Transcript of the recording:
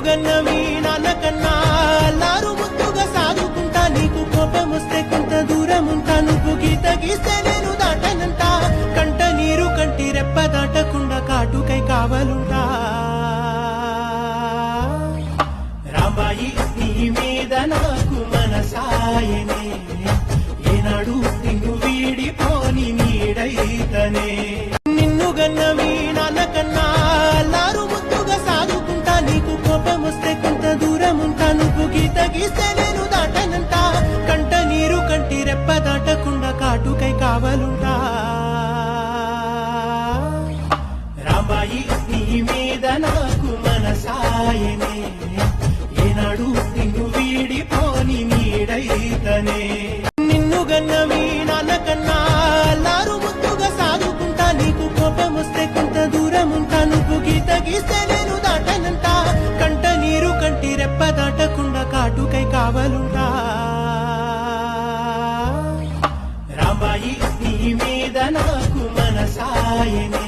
గన్న మీ నాన్న కన్నా అల్లారు ముద్దుగా సాదుకుంటా, నీకు కోపం వస్తే కొంత దూరం ఉంటా, నువ్వు గీత గీస్తే నేను దాటనంట, కంట నీరు కంటి రెప్ప దాటకుండా కాటుకై కావలుంటా. రాంబాయి నీ మీద నాకు మనసాయనే, ఏనాడు నిన్ను వీడిపోని నీడైతనే. నిన్ను గన్న మీ నాన్న కన్నా అల్లారు ముద్దుగా సాదుకుంటా, నీకు కోపం వస్తే కొంత దూరం ఉంటా, నువ్వు గీత గీస్తే నేను దాటనంట, కంట నీరు కంటి రెప్ప దాటకుండా కాటుకై కావలుంటా. రాంబాయి నీ మీద నాకు మనసాయనే, ఏనాడు నిన్ను వీడిపోని నీడైతనే. నిన్ను గన్న మీ నాన్న కన్నా అల్లారు ముద్దుగా సాదుకుంటా, నీకు కోపం వస్తే కొంత దూరం ఉంటా, నువ్వు గీత గీస్తే నేను దాటనంట, కంట నీరు కంటి రెప్ప దాటకుండా కాటుకై కావలుంటా. రాంబాయి నీ మీద నాకు మనసాయనే,